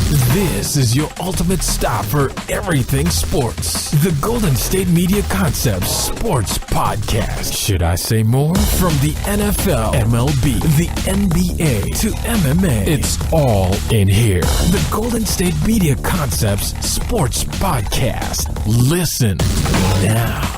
This is your ultimate stop for everything sports. The Golden State Media Concepts Sports Podcast. Should I say more? From the NFL, MLB, the NBA to MMA, it's all in here. The Golden State Media Concepts Sports Podcast. Listen now.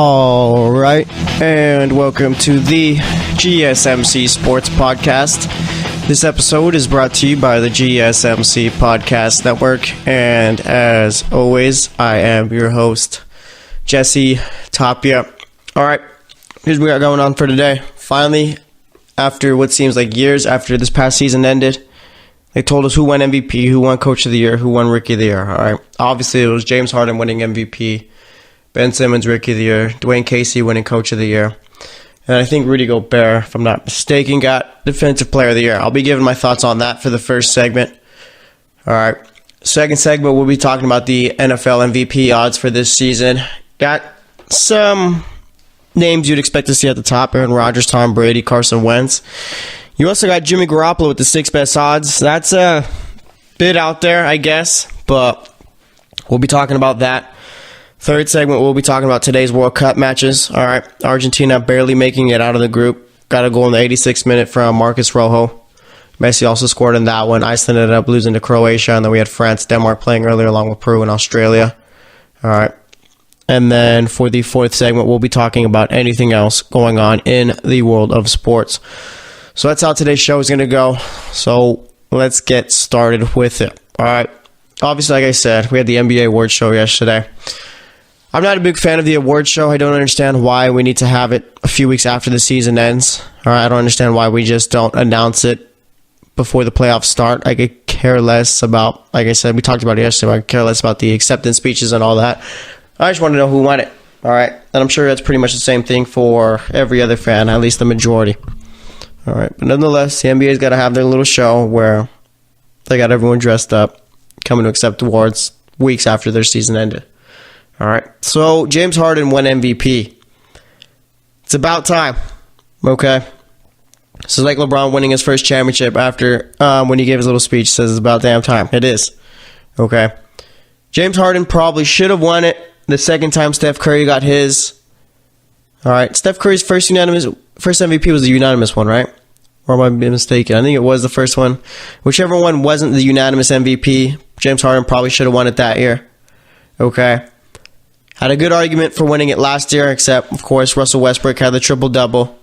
All right, and welcome to the GSMC Sports Podcast. This episode is brought to you by the GSMC Podcast Network, and as always, I am your host, Jesse Tapia. All right, here's what we got going on for today. Finally, after what seems like years after this past season ended, they told us who won MVP, who won Coach of the Year, who won Rookie of the Year. All right, obviously it was James Harden winning MVP, Ben Simmons, Rookie of the Year, Dwayne Casey winning Coach of the Year, and I think Rudy Gobert, if I'm not mistaken, got Defensive Player of the Year. I'll be giving my thoughts on that for the first segment. All right, second segment, we'll be talking about the NFL MVP odds for this season. Got some names you'd expect to see at the top: Aaron Rodgers, Tom Brady, Carson Wentz. You also got Jimmy Garoppolo with the 6 best odds. That's a bit out there, I guess, but we'll be talking about that. Third segment, we'll be talking about today's World Cup matches. All right, Argentina barely making it out of the group. Got a goal in the 86th minute from Marcus Rojo. Messi also scored in that one. Iceland ended up losing to Croatia, and then we had France, Denmark playing earlier along with Peru and Australia. All right. And then for the fourth segment, we'll be talking about anything else going on in the world of sports. So that's how today's show is going to go. So let's get started with it. All right. Obviously, like I said, we had the NBA Awards show yesterday. I'm not a big fan of the awards show. I don't understand why we need to have it a few weeks after the season ends. All right, I don't understand why we just don't announce it before the playoffs start. I could care less about, like I said, we talked about it yesterday. I could care less about the acceptance speeches and all that. I just want to know who won it. All right, and I'm sure that's pretty much the same thing for every other fan, at least the majority. All right, but nonetheless, the NBA's got to have their little show where they got everyone dressed up, coming to accept awards weeks after their season ended. All right, so James Harden won MVP. It's about time, okay? So like LeBron winning his first championship after when he gave his little speech, says it's about damn time. It is, okay? James Harden probably should have won it the second time Steph Curry got his. All right, Steph Curry's first MVP was the unanimous one, right? Or am I mistaken? I think it was the first one. Whichever one wasn't the unanimous MVP, James Harden probably should have won it that year, okay? Had a good argument for winning it last year, except, of course, Russell Westbrook had the triple-double.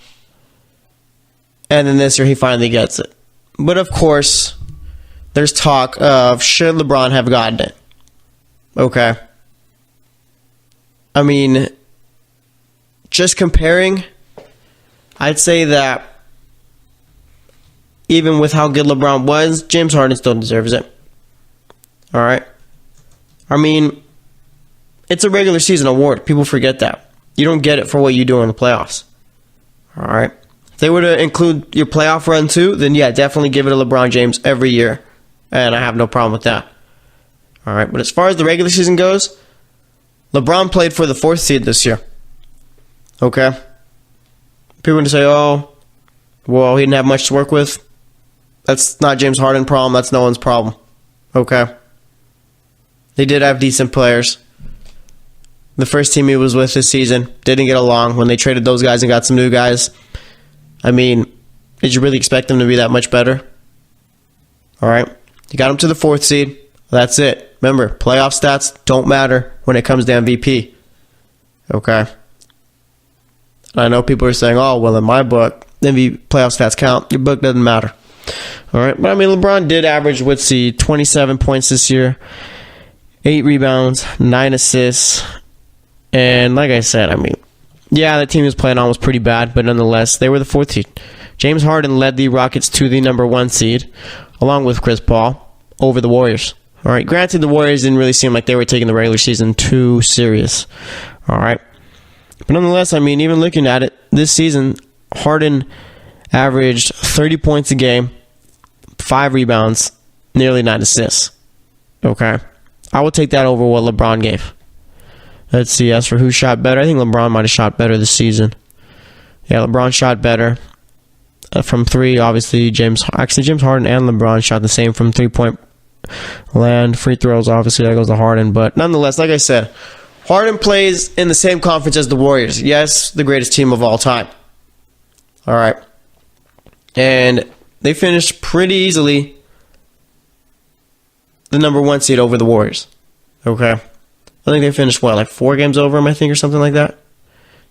And then this year, he finally gets it. But, of course, there's talk of should LeBron have gotten it. Okay. I mean, just comparing, I'd say that even with how good LeBron was, James Harden still deserves it. All right? I mean, it's a regular season award. People forget that. You don't get it for what you do in the playoffs. All right. If they were to include your playoff run too, then yeah, definitely give it to LeBron James every year. And I have no problem with that. All right. But as far as the regular season goes, LeBron played for the 4th seed this year. Okay. People are going to say, oh, well, he didn't have much to work with. That's not James Harden's problem. That's no one's problem. Okay. They did have decent players. The first team he was with this season didn't get along when they traded those guys and got some new guys. I mean, did you really expect them to be that much better? All right. You got them to the 4th seed. That's it. Remember, playoff stats don't matter when it comes to MVP. Okay. I know people are saying, oh, well, in my book, MVP playoff stats count. Your book doesn't matter. All right. But I mean, LeBron did average, 27 points this year, 8 rebounds, 9 assists. And like I said, I mean, yeah, the team he was playing on was pretty bad, but nonetheless, they were the 4th seed. James Harden led the Rockets to the number 1 seed, along with Chris Paul, over the Warriors. All right, granted, the Warriors didn't really seem like they were taking the regular season too serious. All right. But nonetheless, I mean, even looking at it, this season, Harden averaged 30 points a game, 5 rebounds, nearly 9 assists. Okay. I would take that over what LeBron gave. Let's see, as for who shot better, I think LeBron might have shot better this season. Yeah, LeBron shot better. From 3, obviously, James Harden and LeBron shot the same from 3-point land. Free throws, obviously, that goes to Harden. But nonetheless, like I said, Harden plays in the same conference as the Warriors. Yes, the greatest team of all time. All right. And they finished pretty easily the number 1 seed over the Warriors. Okay. I think they finished, 4 games over them, I think, or something like that?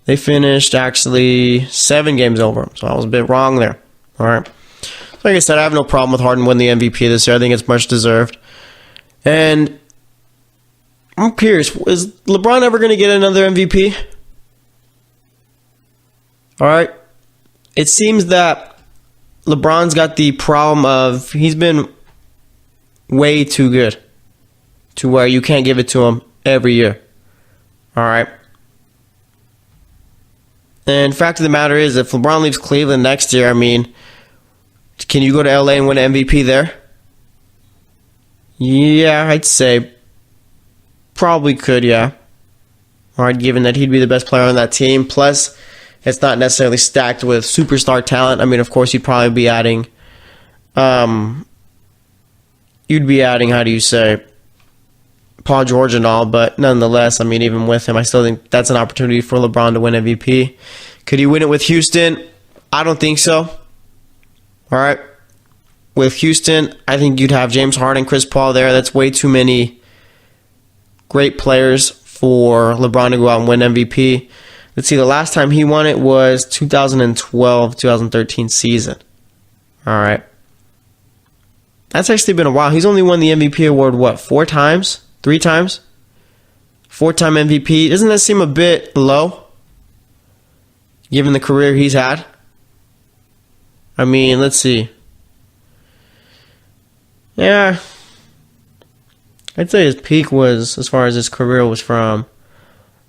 They finished, actually, 7 games over them. So I was a bit wrong there. All right. Like I said, I have no problem with Harden winning the MVP this year. I think it's much deserved. And I'm curious, is LeBron ever going to get another MVP? All right. It seems that LeBron's got the problem of he's been way too good to where you can't give it to him every year. All right. And fact of the matter is, if LeBron leaves Cleveland next year, I mean, can you go to LA and win an MVP there? Yeah, I'd say probably could, yeah. All right, given that he'd be the best player on that team. Plus, it's not necessarily stacked with superstar talent. I mean, of course, you'd probably be adding, how do you say, Paul George and all, but nonetheless, I mean, even with him, I still think that's an opportunity for LeBron to win MVP. Could he win it with Houston? I don't think so. All right. With Houston, I think you'd have James Harden, Chris Paul there. That's way too many great players for LeBron to go out and win MVP. Let's see, the last time he won it was 2012-2013 season. All right. That's actually been a while. He's only won the MVP award, 4 times? 3 times? 4-time MVP. Doesn't that seem a bit low, given the career he's had? I mean, let's see. Yeah. I'd say his peak was, as far as his career, was from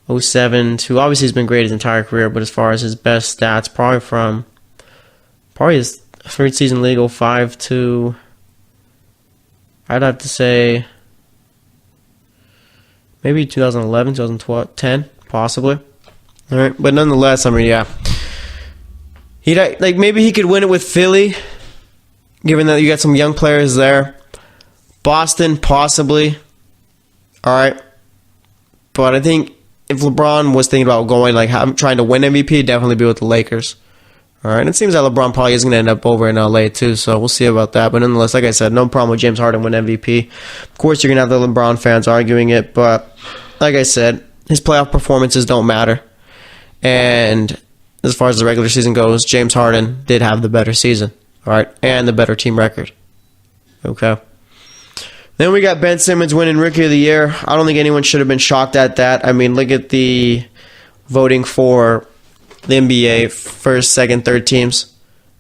07 to, obviously he's been great his entire career, but as far as his best stats, probably his 3rd season league, 05 to, I'd have to say, maybe 2011, 2012, 10, possibly. All right, but nonetheless, I mean, yeah. Maybe he could win it with Philly, given that you got some young players there. Boston, possibly. All right. But I think if LeBron was thinking about going, trying to win MVP, it'd definitely be with the Lakers. All right. And it seems that LeBron probably is going to end up over in LA too, so we'll see about that. But nonetheless, like I said, no problem with James Harden win MVP. Of course, you're going to have the LeBron fans arguing it, but like I said, his playoff performances don't matter. And as far as the regular season goes, James Harden did have the better season, all right, and the better team record. Okay. Then we got Ben Simmons winning Rookie of the Year. I don't think anyone should have been shocked at that. I mean, look at the voting for the NBA first, second, third teams.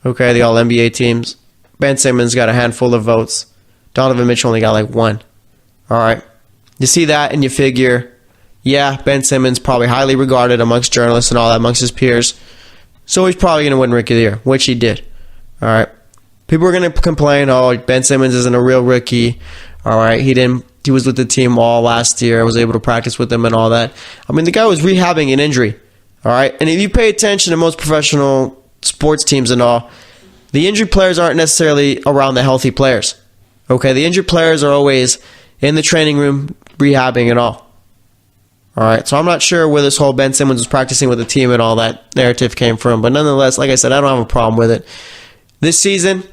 Okay, the All-NBA teams. Ben Simmons got a handful of votes. Donovan Mitchell only got 1. All right. You see that and you figure, yeah, Ben Simmons probably highly regarded amongst journalists and all that, amongst his peers. So he's probably going to win Rookie of the Year, which he did. All right. People are going to complain, Ben Simmons isn't a real rookie. All right. He was with the team all last year. I was able to practice with them and all that. I mean, the guy was rehabbing an injury. All right. And if you pay attention to most professional sports teams and all, the injured players aren't necessarily around the healthy players. Okay. The injured players are always in the training room rehabbing and all. All right. So I'm not sure where this whole Ben Simmons was practicing with the team and all that narrative came from. But nonetheless, like I said, I don't have a problem with it. This season,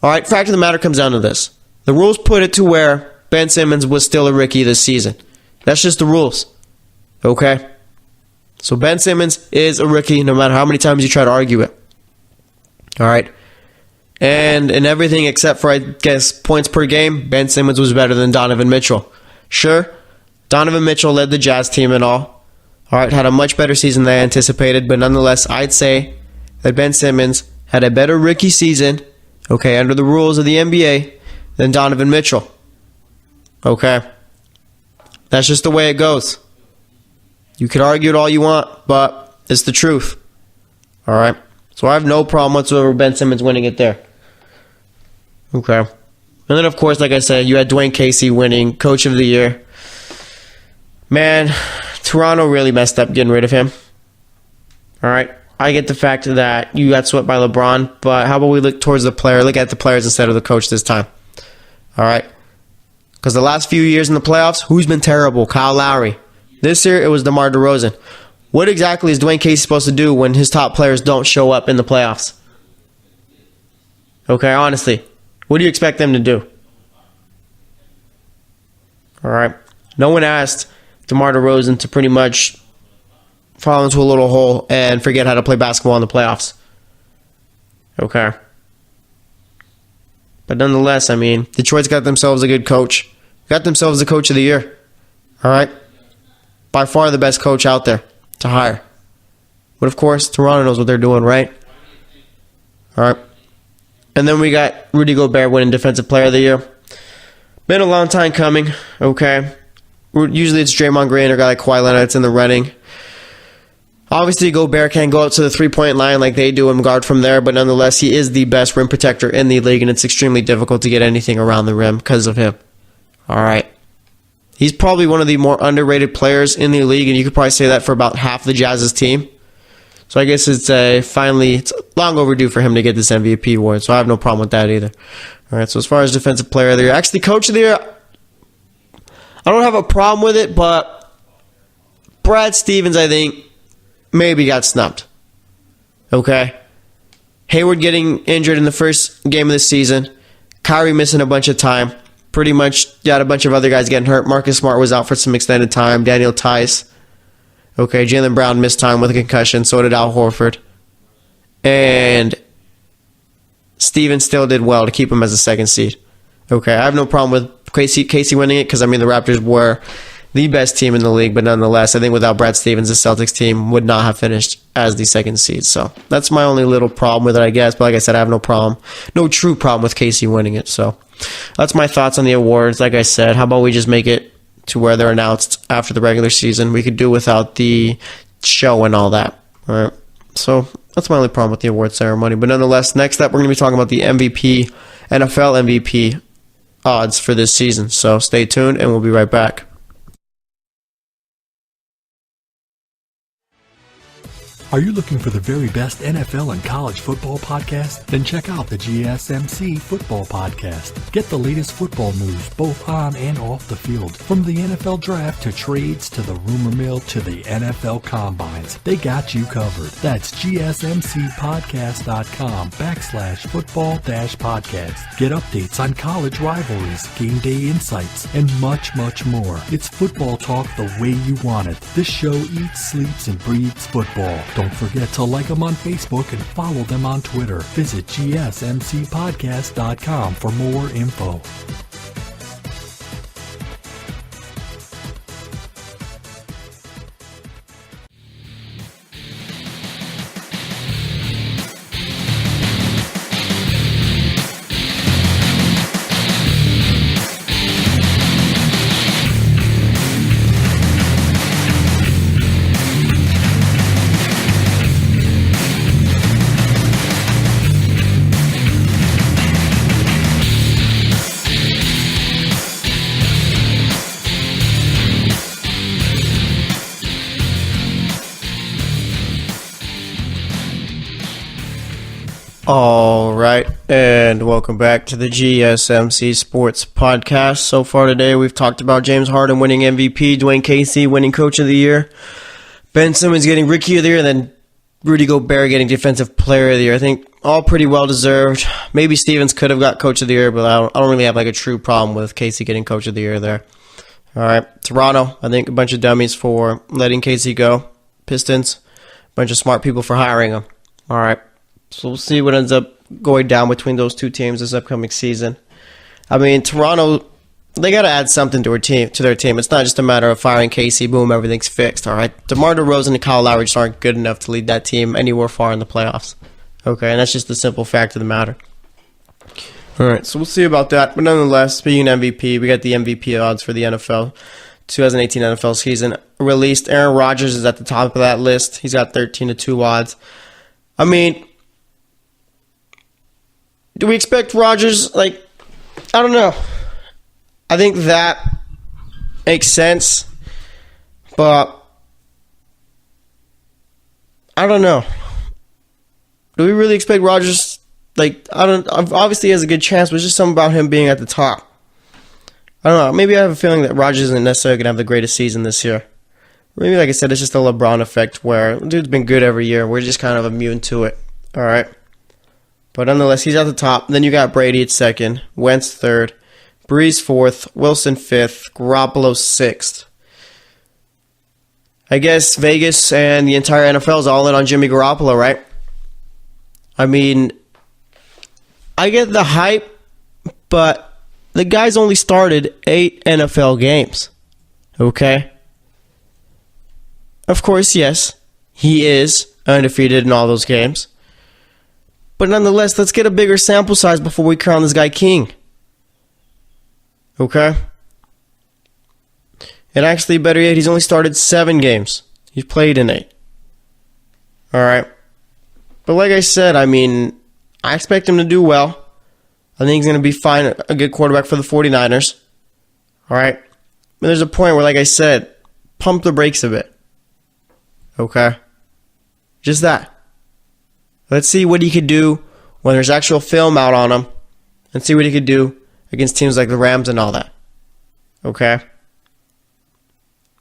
all right, fact of the matter comes down to this. The rules put it to where Ben Simmons was still a rookie this season. That's just the rules. Okay? So Ben Simmons is a rookie no matter how many times you try to argue it. All right? And in everything except for, I guess, points per game, Ben Simmons was better than Donovan Mitchell. Sure, Donovan Mitchell led the Jazz team and all. All right, had a much better season than I anticipated, but nonetheless, I'd say that Ben Simmons had a better rookie season, okay, under the rules of the NBA, than Donovan Mitchell. Okay? That's just the way it goes. You can argue it all you want, but it's the truth. All right? So I have no problem whatsoever with Ben Simmons winning it there. Okay. And then, of course, like I said, you had Dwayne Casey winning Coach of the Year. Man, Toronto really messed up getting rid of him. All right? I get the fact that you got swept by LeBron, but how about we look towards the player, look at the players instead of the coach this time? All right? Because the last few years in the playoffs, who's been terrible? Kyle Lowry. This year, it was DeMar DeRozan. What exactly is Dwayne Casey supposed to do when his top players don't show up in the playoffs? Okay, honestly. What do you expect them to do? All right. No one asked DeMar DeRozan to pretty much fall into a little hole and forget how to play basketball in the playoffs. Okay. But nonetheless, I mean, Detroit's got themselves a good coach. Got themselves the Coach of the Year. All right? By far the best coach out there to hire. But of course, Toronto knows what they're doing, right? All right. And then we got Rudy Gobert winning Defensive Player of the Year. Been a long time coming, okay? Usually it's Draymond Green or a guy like Kawhi Leonard that's in the running. Obviously, Gobert can't go out to the three-point line like they do and guard from there, but nonetheless, he is the best rim protector in the league, and it's extremely difficult to get anything around the rim because of him. All right. He's probably one of the more underrated players in the league, and you could probably say that for about half the Jazz's team. So I guess it's long overdue for him to get this MVP award, so I have no problem with that either. All right, so as far as Defensive Player of the Year, actually Coach of the Year, I don't have a problem with it, but Brad Stevens, I think, maybe got snubbed. Okay? Hayward getting injured in the first game of the season. Kyrie missing a bunch of time. Pretty much got a bunch of other guys getting hurt. Marcus Smart was out for some extended time. Daniel Tice. Okay, Jaylen Brown missed time with a concussion. So did Al Horford. And Stevens still did well to keep him as a second seed. Okay, I have no problem with Casey winning it because, I mean, the Raptors were the best team in the league, but nonetheless, I think without Brad Stevens, the Celtics team would not have finished as the second seed. So that's my only little problem with it, I guess. But like I said, I have no true problem with Casey winning it. So that's my thoughts on the awards. Like I said, how about we just make it to where they're announced after the regular season? We could do without the show and all that. All right. So that's my only problem with the award ceremony. But nonetheless, next up, we're going to be talking about the MVP, NFL MVP odds for this season. So stay tuned, and we'll be right back. Are you looking for the very best NFL and college football podcast? Then check out the GSMC Football Podcast. Get the latest football news both on and off the field. From the NFL Draft to trades to the rumor mill to the NFL Combines. They got you covered. That's GSMCpodcast.com/football-podcast. Get updates on college rivalries, game day insights, and much, much more. It's football talk the way you want it. This show eats, sleeps, and breathes football. Don't forget to like them on Facebook and follow them on Twitter. Visit GSMCpodcast.com for more info. All right, and welcome back to the GSMC Sports Podcast. So far today, we've talked about James Harden winning MVP, Dwayne Casey winning Coach of the Year, Ben Simmons getting Rookie of the Year, and then Rudy Gobert getting Defensive Player of the Year. I think all pretty well deserved. Maybe Stevens could have got Coach of the Year, but I don't really have like a true problem with Casey getting Coach of the Year there. All right, Toronto, I think a bunch of dummies for letting Casey go. Pistons, a bunch of smart people for hiring him. All right. So we'll see what ends up going down between those two teams this upcoming season. I mean, Toronto, they got to add something to their team. It's not just a matter of firing Casey, boom, everything's fixed, all right? DeMar DeRozan and Kyle Lowry just aren't good enough to lead that team anywhere far in the playoffs. Okay, and that's just the simple fact of the matter. All right, so we'll see about that. But nonetheless, speaking of MVP, we got the MVP odds for the NFL 2018 NFL season released. Aaron Rodgers is at the top of that list. He's got 13-2 odds. I mean, do we expect Rodgers? I don't know. I think that makes sense, but I don't know. Do we really expect Rodgers? Obviously he has a good chance, but it's just something about him being at the top. I don't know. Maybe I have a feeling that Rodgers isn't necessarily going to have the greatest season this year. Maybe, like I said, it's just a LeBron effect where dude's been good every year. We're just kind of immune to it. All right. But nonetheless, he's at the top. Then you got Brady at second, Wentz third, Breeze fourth, Wilson fifth, Garoppolo sixth. I guess Vegas and the entire NFL is all in on Jimmy Garoppolo, right? I mean, I get the hype, but the guy's only started 8 NFL games. Okay? Of course, yes, he is undefeated in all those games. But nonetheless, let's get a bigger sample size before we crown this guy king. Okay? And actually, better yet, he's only started 7 games. He's played in 8. Alright? But like I said, I mean, I expect him to do well. I think he's going to be fine, a good quarterback for the 49ers. Alright? But there's a point where, like I said, pump the brakes a bit. Okay? Just that. Let's see what he could do when there's actual film out on him. And see what he could do against teams like the Rams and all that. Okay?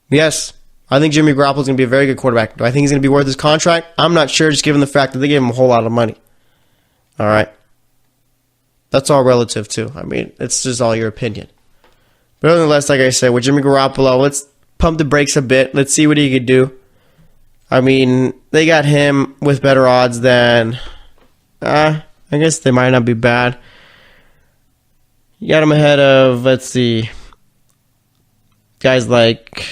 Yes, I think Jimmy Garoppolo is going to be a very good quarterback. Do I think he's going to be worth his contract? I'm not sure, just given the fact that they gave him a whole lot of money. Alright? That's all relative, too. I mean, it's just all your opinion. But nonetheless, like I said, with Jimmy Garoppolo, let's pump the brakes a bit. Let's see what he could do. I mean, they got him with better odds than... I guess they might not be bad. You got him ahead of, let's see, guys like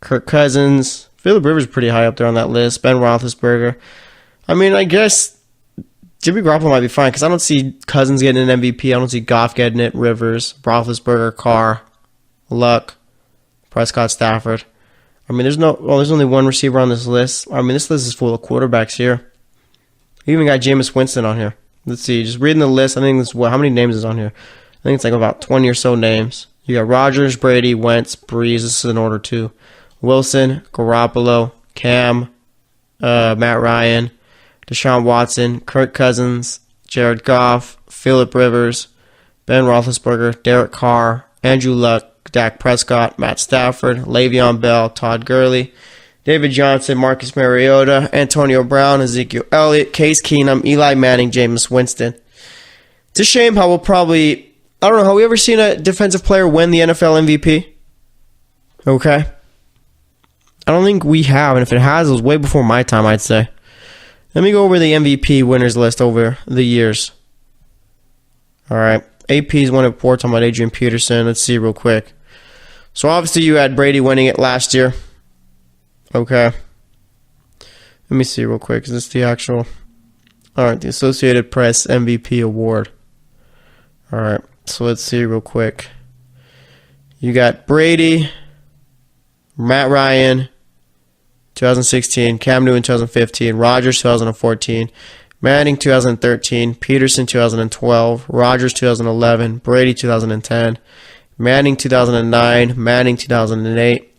Kirk Cousins. Phillip Rivers is pretty high up there on that list. Ben Roethlisberger. I mean, I guess Jimmy Garoppolo might be fine because I don't see Cousins getting an MVP. I don't see Goff getting it. Rivers, Roethlisberger, Carr, Luck, Prescott, Stafford. I mean, there's only one receiver on this list. I mean, this list is full of quarterbacks here. You even got Jameis Winston on here. Let's see, just reading the list, I think this how many names is on here? I think it's like about 20 or so names. You got Rodgers, Brady, Wentz, Breeze. This is in order too. Wilson, Garoppolo, Cam, Matt Ryan, Deshaun Watson, Kirk Cousins, Jared Goff, Phillip Rivers, Ben Roethlisberger, Derek Carr, Andrew Luck, Dak Prescott, Matt Stafford, Le'Veon Bell, Todd Gurley, David Johnson, Marcus Mariota, Antonio Brown, Ezekiel Elliott, Case Keenum, Eli Manning, Jameis Winston. It's a shame how we'll probably... I don't know, have we ever seen a defensive player win the NFL MVP? Okay. I don't think we have, and if it has, it was way before my time, I'd say. Let me go over the MVP winners list over the years. Alright. AP's won it 4, talking about Adrian Peterson. Let's see real quick. So obviously you had Brady winning it last year. Okay. Let me see real quick. Is this the actual... Alright, the Associated Press MVP award. Alright. So let's see real quick. You got Brady, Matt Ryan, 2016, Cam Newton, 2015, Rodgers, 2014, Manning, 2013, Peterson, 2012, Rodgers, 2011, Brady, 2010, Manning, 2009, Manning, 2008,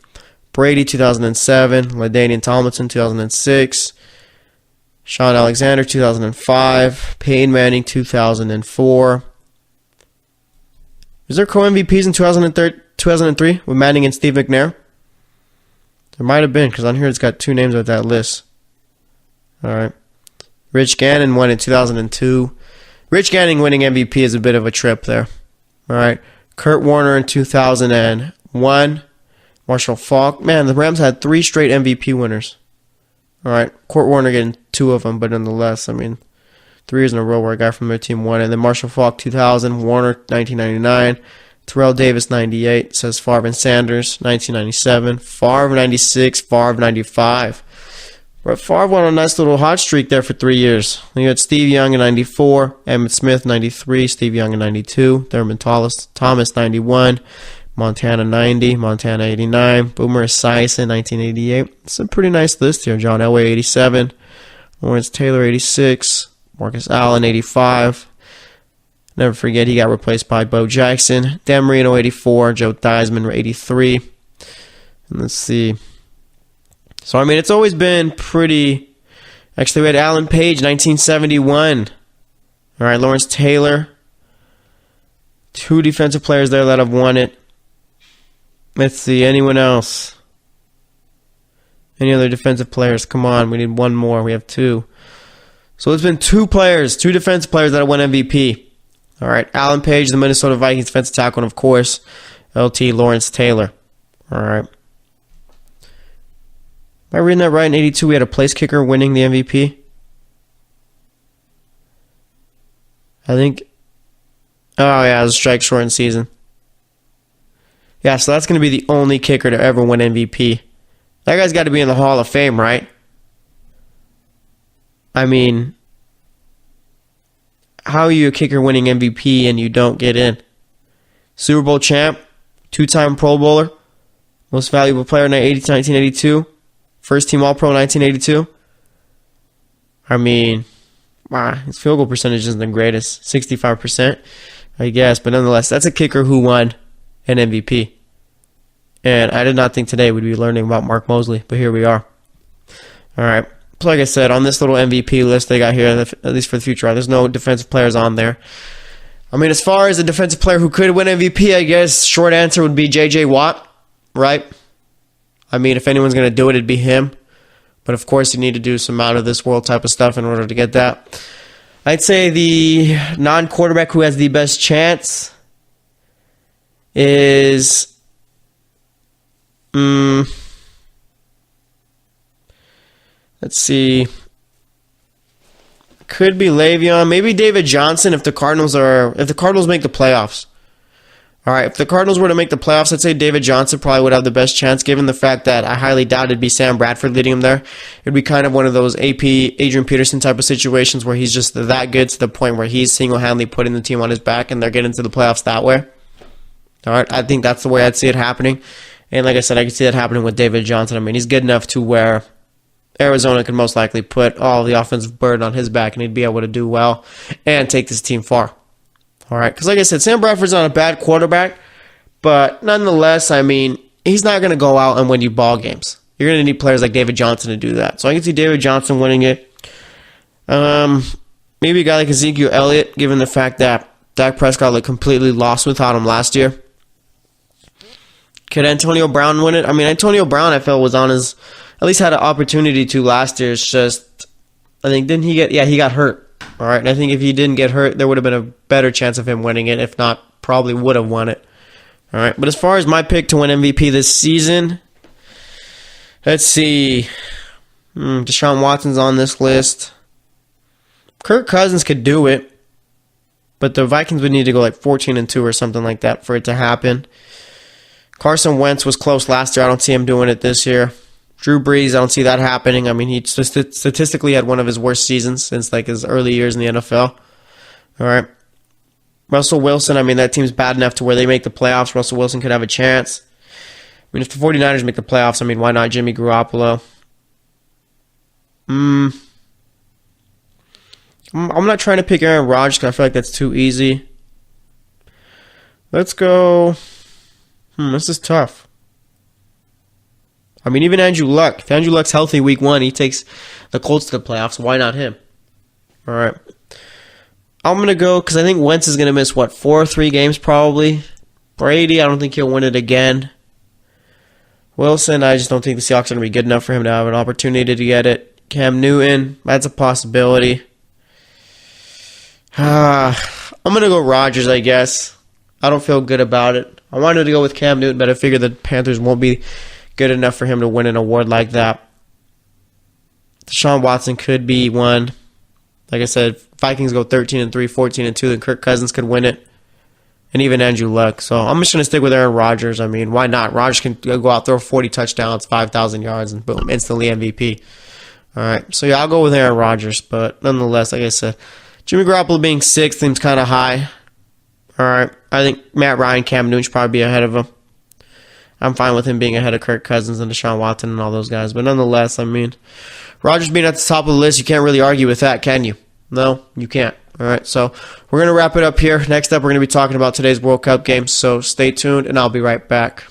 Brady, 2007, LaDainian Tomlinson, 2006, Sean Alexander, 2005, Peyton Manning, 2004. Is there co-MVPs in 2003 with Manning and Steve McNair? There might have been, because on here it's got 2 names of that list. Alright. Rich Gannon won in 2002. Rich Gannon winning MVP is a bit of a trip there. Alright. Kurt Warner in 2001. Marshall Faulk. Man, the Rams had 3 straight MVP winners. Alright. Kurt Warner getting 2 of them, but nonetheless, I mean... 3 years in a row where a guy from their team won. And then Marshall Faulk, 2000. Warner, 1999. Terrell Davis, 98. Says Favre and Sanders, 1997. Favre, 96. Favre, 95. Brett Favre went on a nice little hot streak there for 3 years. You had Steve Young in 94, Emmitt Smith 93, Steve Young in 92, Thurman Thomas 91, Montana 90, Montana 89, Boomer Esiason 1988. It's a pretty nice list here. John Elway 87, Lawrence Taylor 86, Marcus Allen 85. Never forget he got replaced by Bo Jackson. Dan Marino 84, Joe Theismann 83. And let's see. So, I mean, it's always been pretty... Actually, we had Alan Page, 1971. All right, Lawrence Taylor. 2 defensive players there that have won it. Let's see, anyone else? Any other defensive players? Come on, we need one more. We have 2. So, it's been 2 defensive players that have won MVP. All right, Alan Page, the Minnesota Vikings defensive tackle, and of course, LT Lawrence Taylor. All right. Am I reading that right? In 82, we had a place kicker winning the MVP. I think. Oh, yeah, it was a strike shortened season. Yeah, so that's going to be the only kicker to ever win MVP. That guy's got to be in the Hall of Fame, right? I mean, how are you a kicker winning MVP and you don't get in? Super Bowl champ, 2-time Pro Bowler, most valuable player in 1982. First team All-Pro 1982. I mean, wow, his field goal percentage isn't the greatest. 65%, I guess. But nonetheless, that's a kicker who won an MVP. And I did not think today we'd be learning about Mark Mosley, but here we are. All right. So like I said, on this little MVP list they got here, at least for the future, there's no defensive players on there. I mean, as far as a defensive player who could win MVP, I guess short answer would be J.J. Watt, right? I mean, if anyone's going to do it, it'd be him. But, of course, you need to do some out-of-this-world type of stuff in order to get that. I'd say the non-quarterback who has the best chance is... let's see. Could be Le'Veon. Maybe David Johnson if the Cardinals make the playoffs. All right, if the Cardinals were to make the playoffs, I'd say David Johnson probably would have the best chance, given the fact that I highly doubt it'd be Sam Bradford leading him there. It'd be kind of one of those AP Adrian Peterson type of situations where he's just that good to the point where he's single-handedly putting the team on his back and they're getting to the playoffs that way. All right, I think that's the way I'd see it happening. And like I said, I could see that happening with David Johnson. I mean, he's good enough to where Arizona could most likely put all the offensive burden on his back and he'd be able to do well and take this team far. All right, because like I said, Sam Bradford's not a bad quarterback, but nonetheless, I mean, he's not going to go out and win you ball games. You're going to need players like David Johnson to do that. So I can see David Johnson winning it. Maybe a guy like Ezekiel Elliott, given the fact that Dak Prescott looked completely lost without him last year. Could Antonio Brown win it? I mean, Antonio Brown, I felt, was on his, at least had an opportunity to last year. It's just, I think, he got hurt. All right, and I think if he didn't get hurt, there would have been a better chance of him winning it. If not, probably would have won it. All right, but as far as my pick to win MVP this season, let's see. Deshaun Watson's on this list. Kirk Cousins could do it, but the Vikings would need to go like 14-2 or something like that for it to happen. Carson Wentz was close last year. I don't see him doing it this year. Drew Brees, I don't see that happening. I mean, he statistically had one of his worst seasons since like his early years in the NFL. All right. Russell Wilson, I mean, that team's bad enough to where they make the playoffs. Russell Wilson could have a chance. I mean, if the 49ers make the playoffs, I mean, why not Jimmy Garoppolo? I'm not trying to pick Aaron Rodgers because I feel like that's too easy. Let's go. This is tough. I mean, even Andrew Luck. If Andrew Luck's healthy week 1, he takes the Colts to the playoffs. Why not him? All right. I'm going to go because I think Wentz is going to miss, 4 or 3 games probably. Brady, I don't think he'll win it again. Wilson, I just don't think the Seahawks are going to be good enough for him to have an opportunity to get it. Cam Newton, that's a possibility. I'm going to go Rodgers, I guess. I don't feel good about it. I wanted to go with Cam Newton, but I figure the Panthers won't be good enough for him to win an award like that. Deshaun Watson could be one. Like I said, Vikings go 13-3, 14-2, then Kirk Cousins could win it. And even Andrew Luck. So I'm just going to stick with Aaron Rodgers. I mean, why not? Rodgers can go out, throw 40 touchdowns, 5,000 yards, and boom, instantly MVP. All right, so yeah, I'll go with Aaron Rodgers, but nonetheless, like I said, Jimmy Garoppolo being 6th seems kind of high. All right, I think Matt Ryan, Cam Newton should probably be ahead of him. I'm fine with him being ahead of Kirk Cousins and Deshaun Watson and all those guys, but nonetheless, I mean, Rodgers being at the top of the list, you can't really argue with that, can you? No, you can't. All right, so we're going to wrap it up here. Next up, we're going to be talking about today's World Cup games, so stay tuned, and I'll be right back.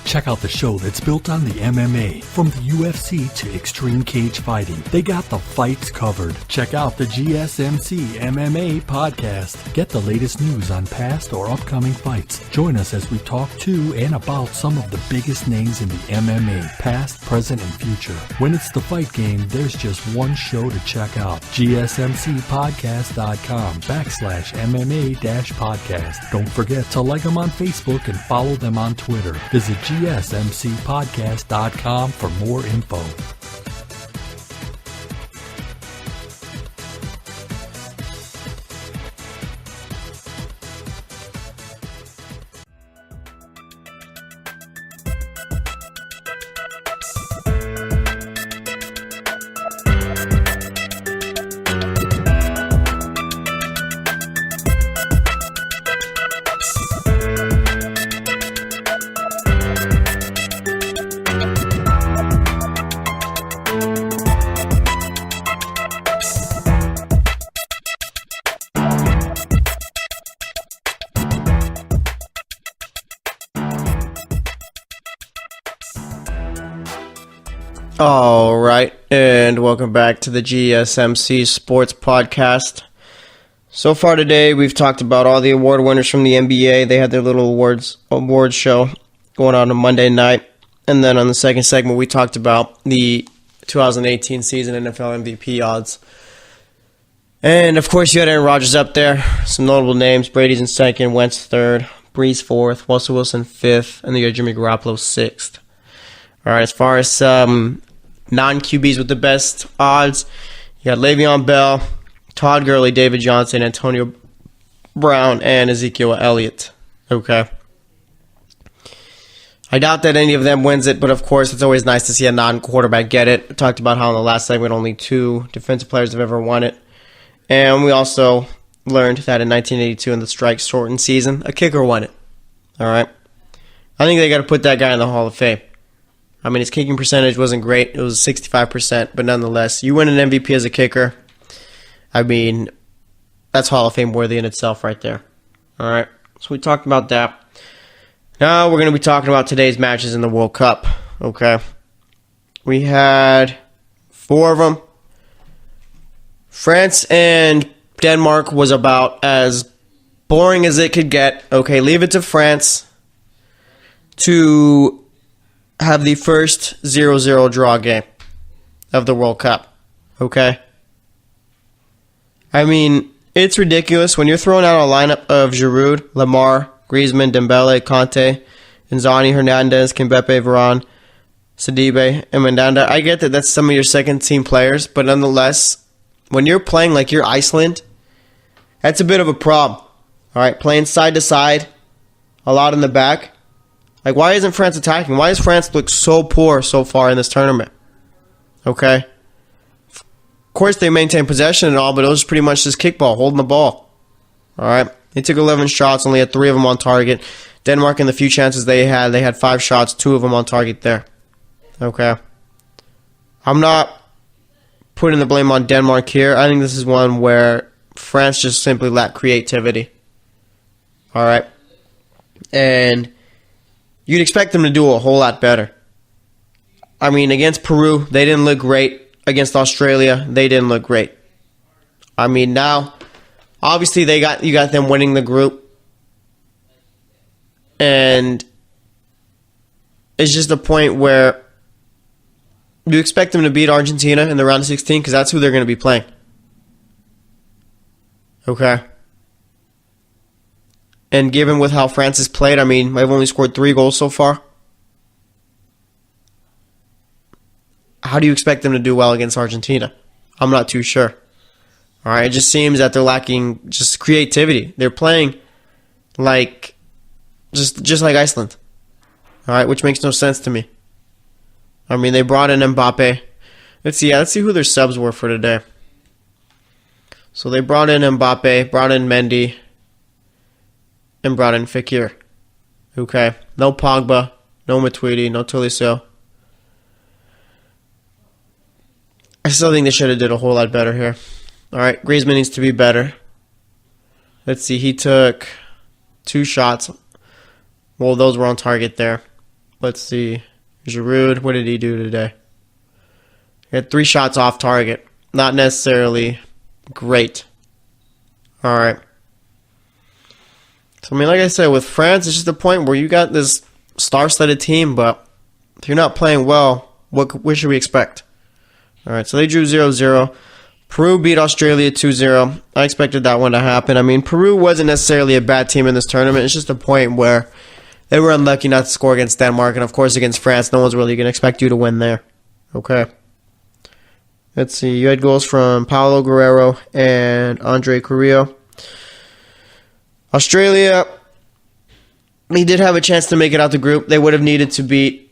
Check out the show that's built on the MMA, from the UFC to extreme cage fighting. They got the fights covered. Check out the GSMC MMA podcast. Get the latest news on past or upcoming fights. Join us as we talk to and about some of the biggest names in the MMA, past, present, and future. When it's the fight game, there's just one show to check out. GSMCpodcast.com/MMA-podcast. Don't forget to like them on Facebook and follow them on Twitter. Visit GSMCpodcast.com for more info. All right, and welcome back to the GSMC Sports Podcast. So far today, we've talked about all the award winners from the NBA. They had their little awards show going on Monday night. And then on the second segment, we talked about the 2018 season NFL MVP odds. And, of course, you had Aaron Rodgers up there. Some notable names. Brady's in second, Wentz third, Brees fourth, Russell Wilson fifth, and then you had Jimmy Garoppolo sixth. All right, as far as non-QBs with the best odds, you got Le'Veon Bell, Todd Gurley, David Johnson, Antonio Brown, and Ezekiel Elliott. Okay. I doubt that any of them wins it, but of course, it's always nice to see a non-quarterback get it. I talked about how in the last segment only 2 defensive players have ever won it. And we also learned that in 1982, in the strike-shortened season, a kicker won it. All right. I think they got to put that guy in the Hall of Fame. I mean, his kicking percentage wasn't great. It was 65%, but nonetheless, you win an MVP as a kicker. I mean, that's Hall of Fame worthy in itself right there. All right, so we talked about that. Now we're going to be talking about today's matches in the World Cup. Okay, we had 4 of them. France and Denmark was about as boring as it could get. Okay, leave it to France to have the first 0-0 draw game of the World Cup. Okay? I mean, it's ridiculous when you're throwing out a lineup of Giroud, Lamar, Griezmann, Dembele, Kanté, Inzaghi, Hernandez, Kimpembe, Varane, Sidibe, and Mandanda. I get that that's some of your second-team players, but nonetheless, when you're playing like you're Iceland, that's a bit of a problem. All right, playing side to side, a lot in the back. Like, why isn't France attacking? Why does France look so poor so far in this tournament? Okay? Of course, they maintain possession and all, but it was pretty much just kickball, holding the ball. All right? They took 11 shots, only had 3 of them on target. Denmark, in the few chances they had 5 shots, 2 of them on target there. Okay? I'm not putting the blame on Denmark here. I think this is one where France just simply lacked creativity. All right? And you'd expect them to do a whole lot better. I mean, against Peru, they didn't look great. Against Australia, they didn't look great. I mean, now, obviously, you got them winning the group. And it's just a point where you expect them to beat Argentina in the round of 16 because that's who they're going to be playing. Okay? And given with how France has played, I mean, they've only scored 3 goals so far. How do you expect them to do well against Argentina? I'm not too sure. All right, it just seems that they're lacking just creativity. They're playing like just like Iceland. All right, which makes no sense to me. I mean, they brought in Mbappe. Let's see who their subs were for today. So they brought in Mbappe, brought in Mendy, and brought in Fekir. Okay. No Pogba, no Matuidi, no Tolisso. I still think they should have did a whole lot better here. All right, Griezmann needs to be better. Let's see, he took 2 shots. Well, those were on target there. Let's see. Giroud, what did he do today? He had 3 shots off target. Not necessarily great. All right. So, I mean, like I said, with France, it's just a point where you got this star-studded team, but if you're not playing well, what should we expect? All right, so they drew 0-0. Peru beat Australia 2-0. I expected that one to happen. I mean, Peru wasn't necessarily a bad team in this tournament. It's just a point where they were unlucky not to score against Denmark, and of course against France, no one's really going to expect you to win there. Okay. Let's see. You had goals from Paulo Guerrero and Andre Carrillo. Australia, they did have a chance to make it out the group. They would have needed to beat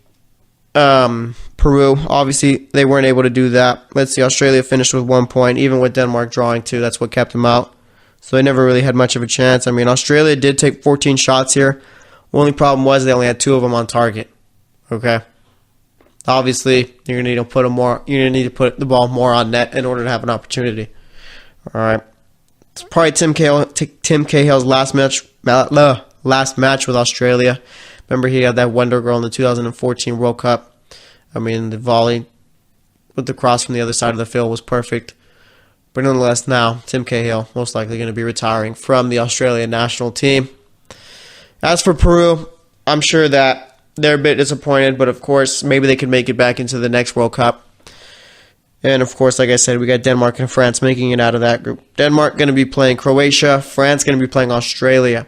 Peru. Obviously, they weren't able to do that. Let's see. Australia finished with 1 point, even with Denmark drawing 2. That's what kept them out. So they never really had much of a chance. I mean, Australia did take 14 shots here. The only problem was they only had 2 of them on target. Okay. Obviously, you're gonna need to put the ball more on net in order to have an opportunity. All right. It's probably Tim Cahill's last match with Australia. Remember, he had that wonder goal in the 2014 World Cup. I mean, the volley with the cross from the other side of the field was perfect. But nonetheless, now Tim Cahill most likely going to be retiring from the Australian national team. As for Peru, I'm sure that they're a bit disappointed, but of course, maybe they could make it back into the next World Cup. And of course, like I said, we got Denmark and France making it out of that group. Denmark going to be playing Croatia. France going to be playing Australia.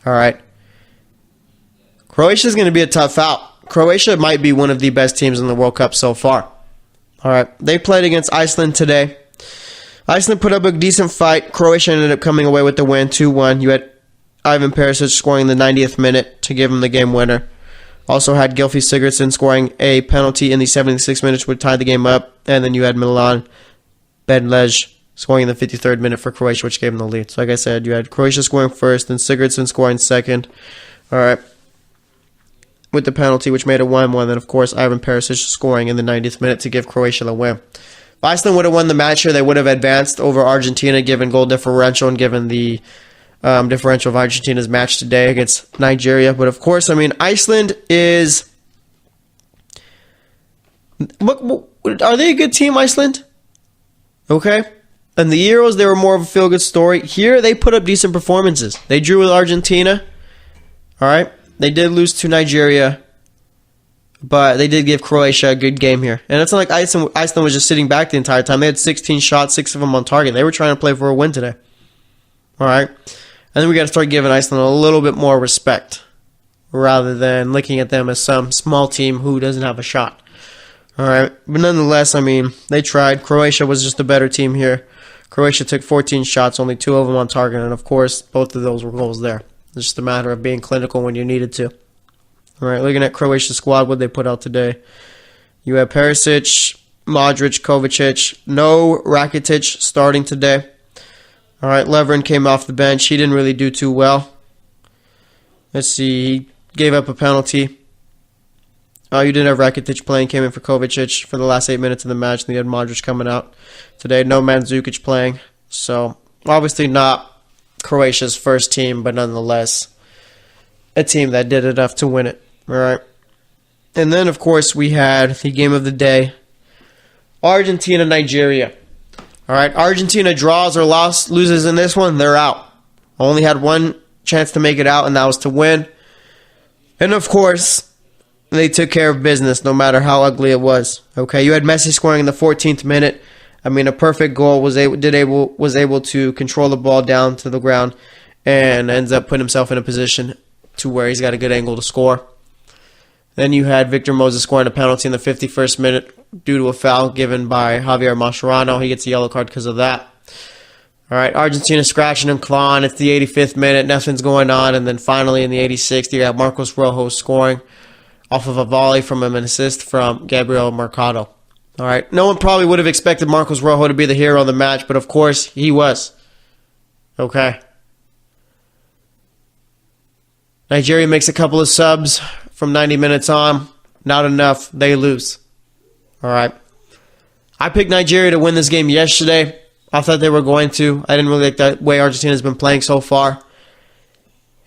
All right. Croatia is going to be a tough out. Croatia might be one of the best teams in the World Cup so far. All right. They played against Iceland today. Iceland put up a decent fight. Croatia ended up coming away with the win, 2-1. You had Ivan Perisic scoring in the 90th minute to give him the game winner. Also had Gylfi Sigurdsson scoring a penalty in the 76th minute, which tied the game up. And then you had Milan Bedlej scoring in the 53rd minute for Croatia, which gave them the lead. So like I said, you had Croatia scoring first, then Sigurdsson scoring second. All right. With the penalty, which made it 1-1. Then, of course, Ivan Perisic scoring in the 90th minute to give Croatia the win. If Iceland would have won the match here, they would have advanced over Argentina, given goal differential and given the differential of Argentina's match today against Nigeria. But, of course, I mean, Iceland is... Are they a good team, Iceland? Okay. In the Euros, they were more of a feel-good story. Here, they put up decent performances. They drew with Argentina. All right. They did lose to Nigeria, but they did give Croatia a good game here. And it's not like Iceland was just sitting back the entire time. They had 16 shots, 6 of them on target. They were trying to play for a win today. All right? And then we got to start giving Iceland a little bit more respect rather than looking at them as some small team who doesn't have a shot. All right? But nonetheless, I mean, they tried. Croatia was just a better team here. Croatia took 14 shots, only 2 of them on target. And, of course, both of those were goals there. It's just a matter of being clinical when you needed to. All right, looking at Croatia's squad, what they put out today. You have Perisic, Modric, Kovacic. No Rakitic starting today. All right, Lovren came off the bench. He didn't really do too well. Let's see, he gave up a penalty. Oh, you didn't have Rakitic playing. Came in for Kovacic for the last 8 minutes of the match. And you had Modric coming out today. No Mandzukic playing. So, obviously not Croatia's first team, but nonetheless a team that did enough to win it. All right. And then, of course, we had the game of the day, Argentina-Nigeria. All right. Argentina draws or loses in this one, they're out. Only had one chance to make it out, and that was to win. And, of course, they took care of business no matter how ugly it was. Okay. You had Messi scoring in the 14th minute. I mean, a perfect goal, was able to control the ball down to the ground and ends up putting himself in a position to where he's got a good angle to score. Then you had Victor Moses scoring a penalty in the 51st minute due to a foul given by Javier Mascherano. He gets a yellow card because of that. All right, Argentina scratching and clawing. It's the 85th minute. Nothing's going on. And then finally in the 86th, you got Marcos Rojo scoring off of a volley from an assist from Gabriel Mercado. All right. No one probably would have expected Marcos Rojo to be the hero of the match, but of course he was. Okay. Nigeria makes a couple of subs from 90 minutes on. Not enough. They lose. All right. I picked Nigeria to win this game yesterday. I thought they were going to. I didn't really like the way Argentina's been playing so far.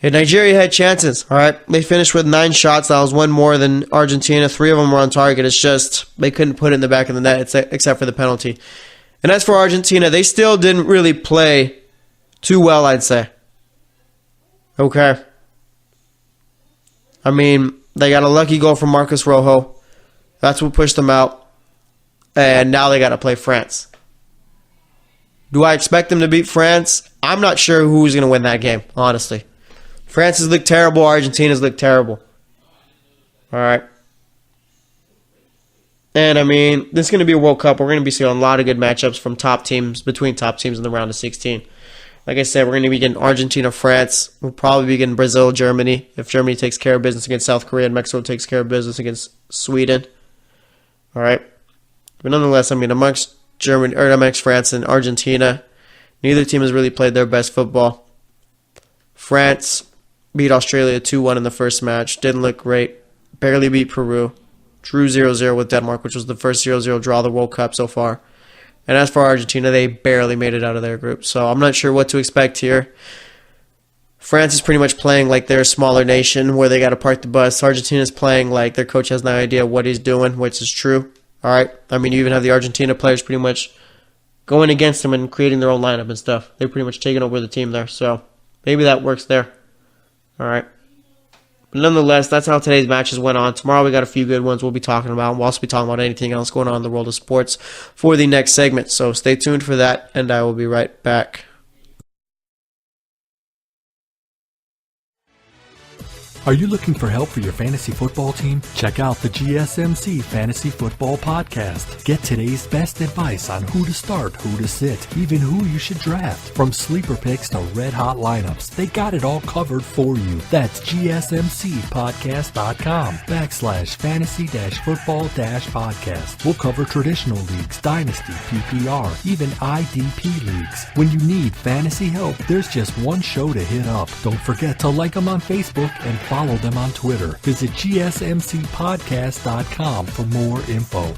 And Nigeria had chances. All right. They finished with 9 shots. That was one more than Argentina. 3 of them were on target. It's just they couldn't put it in the back of the net except for the penalty. And as for Argentina, they still didn't really play too well, I'd say. Okay. I mean, they got a lucky goal from Marcos Rojo. That's what pushed them out. And now they got to play France. Do I expect them to beat France? I'm not sure who's going to win that game, honestly. France has looked terrible. Argentina's looked terrible. All right. And, I mean, this is going to be a World Cup. We're going to be seeing a lot of good matchups from top teams, between top teams in the round of 16. Like I said, we're going to be getting Argentina, France. We'll probably be getting Brazil, Germany. If Germany takes care of business against South Korea and Mexico takes care of business against Sweden. All right. But nonetheless, I mean, amongst France and Argentina, neither team has really played their best football. France beat Australia 2-1 in the first match. Didn't look great. Barely beat Peru. Drew 0-0 with Denmark, which was the first 0-0 draw of the World Cup so far. And as for Argentina, they barely made it out of their group. So I'm not sure what to expect here. France is pretty much playing like they're a smaller nation where they got to park the bus. Argentina's playing like their coach has no idea what he's doing, which is true. All right. I mean, you even have the Argentina players pretty much going against them and creating their own lineup and stuff. They're pretty much taking over the team there. So maybe that works there. All right. But nonetheless, that's how today's matches went on. Tomorrow we got a few good ones we'll be talking about. We'll also be talking about anything else going on in the world of sports for the next segment. So stay tuned for that, and I will be right back. Are you looking for help for your fantasy football team? Check out the GSMC Fantasy Football Podcast. Get today's best advice on who to start, who to sit, even who you should draft. From sleeper picks to red-hot lineups, they got it all covered for you. That's gsmcpodcast.com/fantasy-football-podcast. We'll cover traditional leagues, dynasty, PPR, even IDP leagues. When you need fantasy help, there's just one show to hit up. Don't forget to like them on Facebook and follow them on Twitter. Visit gsmcpodcast.com for more info.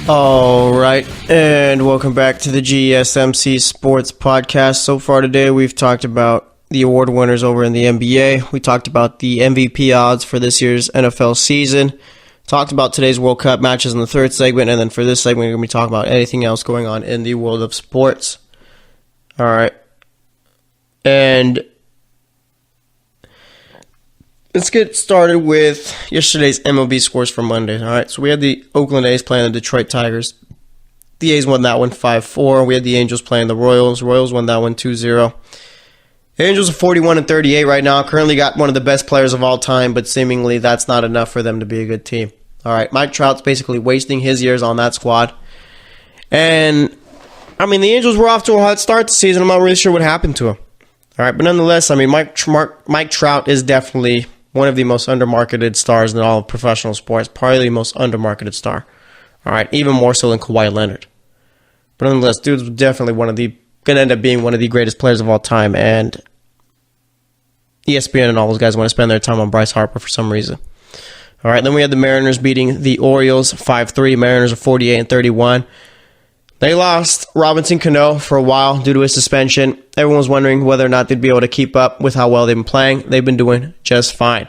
All right, and welcome back to the GSMC Sports Podcast. So far today, we've talked about the award winners over in the NBA. We talked about the MVP odds for this year's NFL season. Talked about today's World Cup matches in the third segment, and then for this segment, we're going to be talking about anything else going on in the world of sports. All right, and let's get started with yesterday's MLB scores for Monday. All right, so we had the Oakland A's playing the Detroit Tigers. The A's won that one 5-4. We had the Angels playing the Royals. Royals won that one 2-0. The Angels are 41-38 right now. Currently got one of the best players of all time, but seemingly that's not enough for them to be a good team. All right, Mike Trout's basically wasting his years on that squad. And, I mean, the Angels were off to a hot start this season. I'm not really sure what happened to him. All right, but nonetheless, I mean, Mike Trout is definitely one of the most undermarketed stars in all of professional sports. Probably the most undermarketed star. All right, even more so than Kawhi Leonard. But nonetheless, dude's definitely going to end up being one of the greatest players of all time. And ESPN and all those guys want to spend their time on Bryce Harper for some reason. All right, then we had the Mariners beating the Orioles 5-3. Mariners are 48-31. They lost Robinson Cano for a while due to his suspension. Everyone was wondering whether or not they'd be able to keep up with how well they've been playing. They've been doing just fine.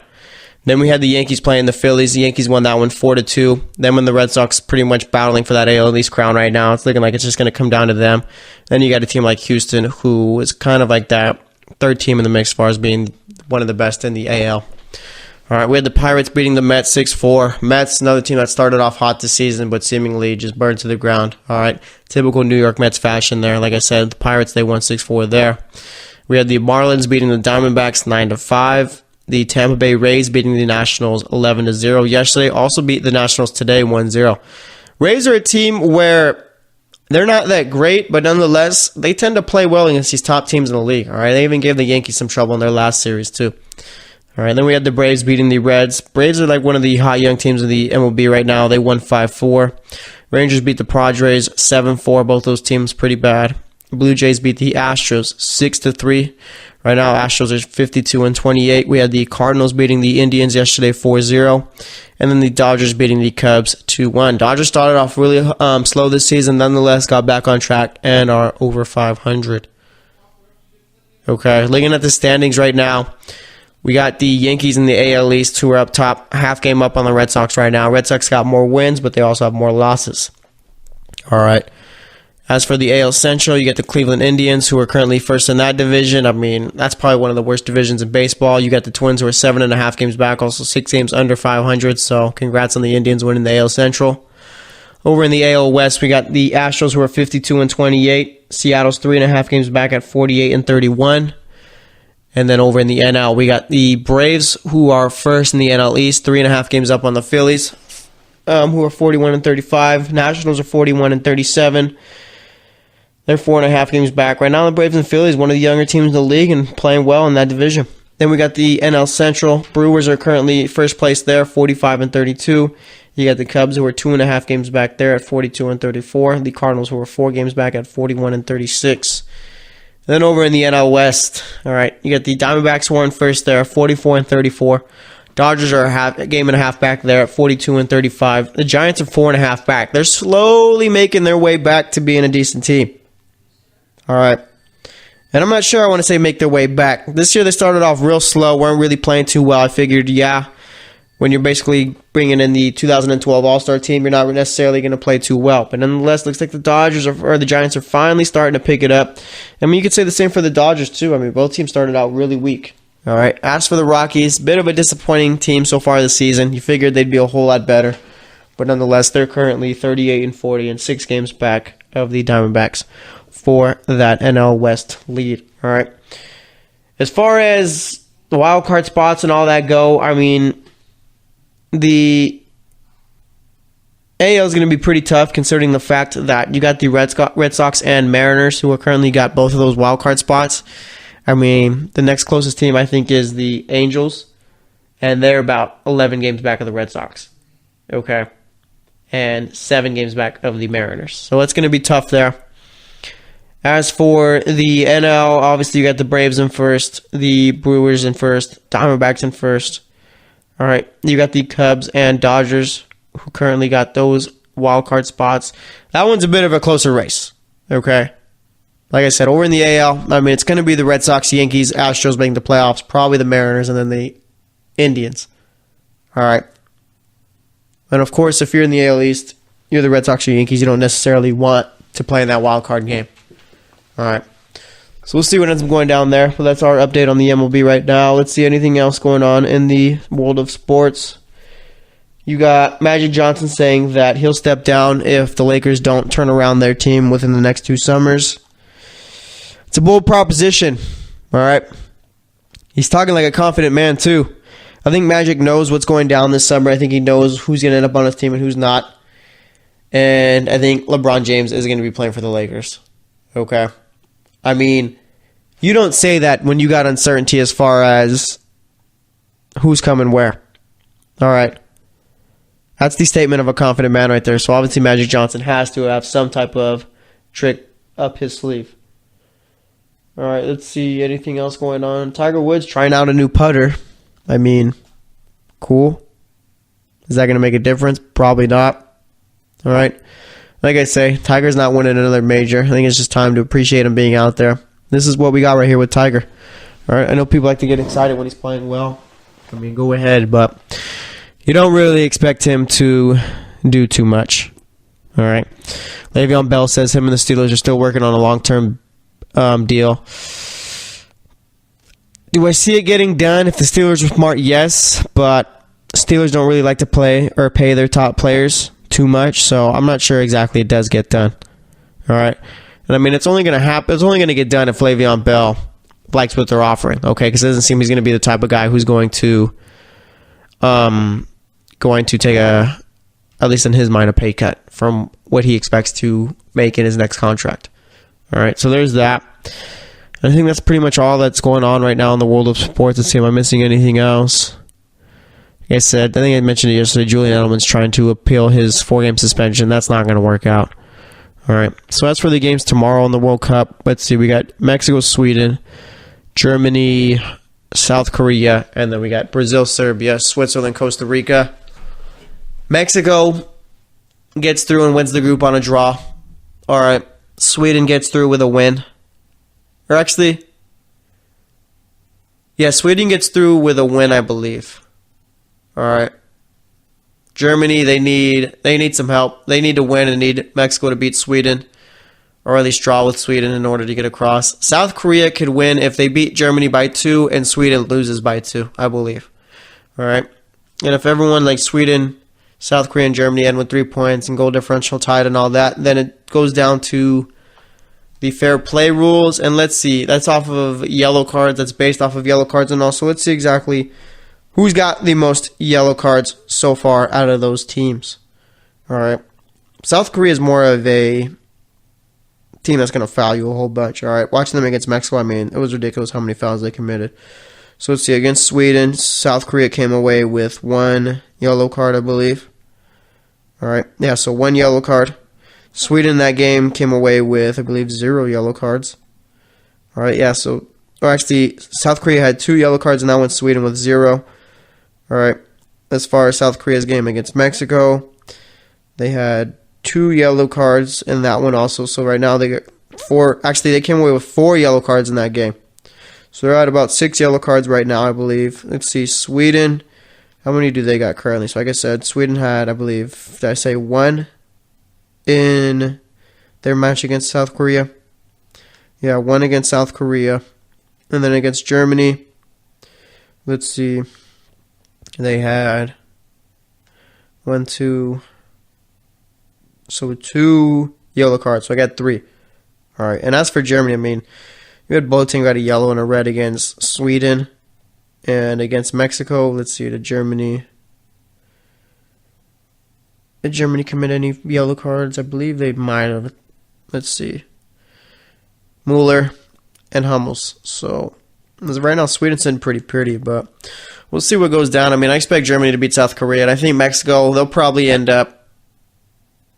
Then we had the Yankees playing the Phillies. The Yankees won that one 4-2. Them and the Red Sox pretty much battling for that AL East crown right now. It's looking like it's just going to come down to them. Then you got a team like Houston, who is kind of like that third team in the mix as far as being one of the best in the AL. All right, we had the Pirates beating the Mets 6-4. Mets, another team that started off hot this season, but seemingly just burned to the ground. All right, typical New York Mets fashion there. Like I said, the Pirates, they won 6-4 there. We had the Marlins beating the Diamondbacks 9-5. The Tampa Bay Rays beating the Nationals 11-0. Yesterday also beat the Nationals today 1-0. Rays are a team where they're not that great, but nonetheless, they tend to play well against these top teams in the league. All right, they even gave the Yankees some trouble in their last series too. All right, then we had the Braves beating the Reds. Braves are like one of the hot young teams in the MLB right now. They won 5-4. Rangers beat the Padres 7-4. Both those teams pretty bad. Blue Jays beat the Astros 6-3. Right now, Astros are 52-28. We had the Cardinals beating the Indians yesterday 4-0. And then the Dodgers beating the Cubs 2-1. Dodgers started off really slow this season. Nonetheless, got back on track and are over 500. Okay, looking at the standings right now, we got the Yankees in the AL East who are up top, half game up on the Red Sox right now. Red Sox got more wins, but they also have more losses. All right. As for the AL Central, you get the Cleveland Indians, who are currently first in that division. I mean, that's probably one of the worst divisions in baseball. You got the Twins, who are 7.5 games back, also 6 games under 500. So congrats on the Indians winning the AL Central. Over in the AL West, we got the Astros, who are 52-28. Seattle's 3.5 games back at 48-31. And then over in the NL, we got the Braves, who are first in the NL East, 3.5 games up on the Phillies, who are 41-35. Nationals are 41-37. They're 4.5 games back. Right now, the Braves and Phillies, one of the younger teams in the league and playing well in that division. Then we got the NL Central. Brewers are currently first place there, 45-32. You got the Cubs, who are 2.5 games back there at 42-34. The Cardinals, who are 4 games back at 41-36. Then over in the NL West, all right, you got the Diamondbacks, who are in first there, 44-34. Dodgers are a game and a half back there at 42-35. The Giants are 4.5 back. They're slowly making their way back to being a decent team. All right. And I'm not sure I want to say make their way back. This year they started off real slow, weren't really playing too well. I figured, yeah, when you're basically bringing in the 2012 All-Star team, you're not necessarily going to play too well. But nonetheless, looks like the the Giants are finally starting to pick it up. I mean, you could say the same for the Dodgers too. I mean, both teams started out really weak. All right. As for the Rockies, bit of a disappointing team so far this season. You figured they'd be a whole lot better. But nonetheless, they're currently 38-40 and 6 games back of the Diamondbacks for that NL West lead. All right. As far as the wild card spots and all that go, I mean, the AL is going to be pretty tough considering the fact that you got the Red Sox and Mariners, who are currently got both of those wild card spots. I mean, the next closest team, I think, is the Angels, and they're about 11 games back of the Red Sox. Okay. And 7 games back of the Mariners. So it's going to be tough there. As for the NL, obviously you got the Braves in first, the Brewers in first, Diamondbacks in first. All right, you got the Cubs and Dodgers, who currently got those wild card spots. That one's a bit of a closer race, okay? Like I said, over in the AL, I mean, it's going to be the Red Sox, Yankees, Astros making the playoffs, probably the Mariners, and then the Indians. All right. And, of course, if you're in the AL East, you're the Red Sox or Yankees, you don't necessarily want to play in that wild card game. All right. So we'll see what ends up going down there. But that's our update on the MLB right now. Let's see anything else going on in the world of sports. You got Magic Johnson saying that he'll step down if the Lakers don't turn around their team within the next 2 summers. It's a bold proposition. All right. He's talking like a confident man, too. I think Magic knows what's going down this summer. I think he knows who's going to end up on his team and who's not. And I think LeBron James is going to be playing for the Lakers. Okay. I mean, you don't say that when you got uncertainty as far as who's coming where. All right. That's the statement of a confident man right there. So obviously Magic Johnson has to have some type of trick up his sleeve. All right, let's see. Anything else going on? Tiger Woods trying out a new putter. I mean, cool. Is that going to make a difference? Probably not. All right. Like I say, Tiger's not winning another major. I think it's just time to appreciate him being out there. This is what we got right here with Tiger. All right. I know people like to get excited when he's playing well. I mean, go ahead, but you don't really expect him to do too much. All right. Le'Veon Bell says him and the Steelers are still working on a long-term deal. Do I see it getting done if the Steelers are smart? Yes, but Steelers don't really like to play or pay their top players too much, so I'm not sure exactly it does get done. All right. And I mean, it's only going to happen. It's only going to get done if Le'Veon Bell likes what they're offering, okay? Because it doesn't seem he's going to be the type of guy who's going to take at least in his mind, a pay cut from what he expects to make in his next contract. All right, so there's that. I think that's pretty much all that's going on right now in the world of sports. Let's see, am I missing anything else? Like I said, I think I mentioned it yesterday, Julian Edelman's trying to appeal his 4-game suspension. That's not going to work out. All right, so as for the games tomorrow in the World Cup, let's see, we got Mexico, Sweden, Germany, South Korea, and then we got Brazil, Serbia, Switzerland, Costa Rica. Mexico gets through and wins the group on a draw. All right, Sweden gets through with a win. Or actually, yeah, Sweden gets through with a win, I believe. All right. Germany, they need some help. They need to win and need Mexico to beat Sweden, or at least draw with Sweden in order to get across. South Korea could win if they beat Germany by 2 and Sweden loses by 2, I believe. All right. And if everyone like Sweden, South Korea, and Germany end with 3 points and goal differential tied and all that, then it goes down to the fair play rules. And let's see, that's off of yellow cards. That's based off of yellow cards and also let's see exactly who's got the most yellow cards so far out of those teams. All right. South Korea is more of a team that's going to foul you a whole bunch. All right. Watching them against Mexico, I mean, it was ridiculous how many fouls they committed. So let's see. Against Sweden, South Korea came away with 1 yellow card, I believe. All right. Yeah, so 1 yellow card. Sweden in that game came away with, I believe, 0 yellow cards. All right. Yeah, so, or actually, South Korea had 2 yellow cards and that went Sweden with 0. All right. As far as South Korea's game against Mexico, they had 2 yellow cards in that one also. So right now they got 4. Actually, they came away with 4 yellow cards in that game. So they're at about 6 yellow cards right now, I believe. Let's see, Sweden. How many do they got currently? So like I said, Sweden had, I believe, did I say 1 in their match against South Korea? Yeah, 1 against South Korea. And then against Germany, let's see, they had 1, 2, so 2 yellow cards. So I got 3. All right. And as for Germany, I mean, you had both teams got a yellow and a red against Sweden and against Mexico. Let's see, did Germany commit any yellow cards? I believe they might have. Let's see. Mueller and Hummels. So right now, Sweden's sitting pretty, but we'll see what goes down. I mean, I expect Germany to beat South Korea, and I think Mexico, they'll probably end up,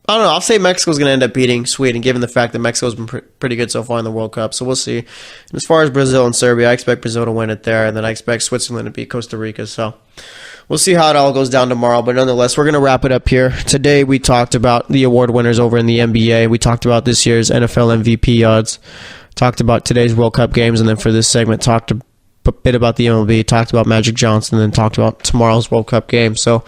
I don't know, I'll say Mexico's going to end up beating Sweden, given the fact that Mexico's been pretty good so far in the World Cup, so we'll see. And as far as Brazil and Serbia, I expect Brazil to win it there, and then I expect Switzerland to beat Costa Rica, so we'll see how it all goes down tomorrow, but nonetheless, we're going to wrap it up here. Today, we talked about the award winners over in the NBA. We talked about this year's NFL MVP odds, talked about today's World Cup games, and then for this segment, talked a bit about the MLB, talked about Magic Johnson, and then talked about tomorrow's World Cup game. So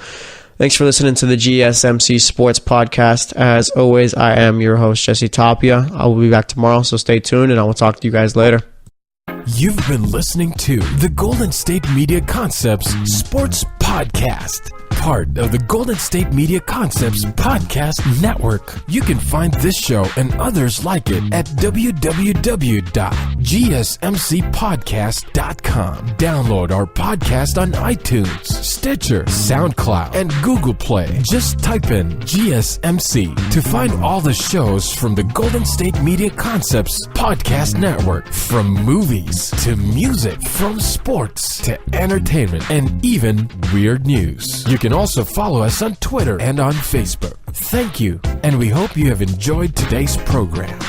thanks for listening to the GSMC Sports Podcast. As always, I am your host, Jesse Tapia. I will be back tomorrow, so stay tuned, and I will talk to you guys later. You've been listening to the Golden State Media Concepts Sports Podcast, part of the Golden State Media Concepts Podcast Network. You can find this show and others like it at www.gsmcpodcast.com. Download our podcast on iTunes, Stitcher, SoundCloud, and Google Play. Just type in GSMC to find all the shows from the Golden State Media Concepts Podcast Network, from movies to music, from sports to entertainment, and even weird news. You can also follow us on Twitter and on Facebook. Thank you, and we hope you have enjoyed today's program.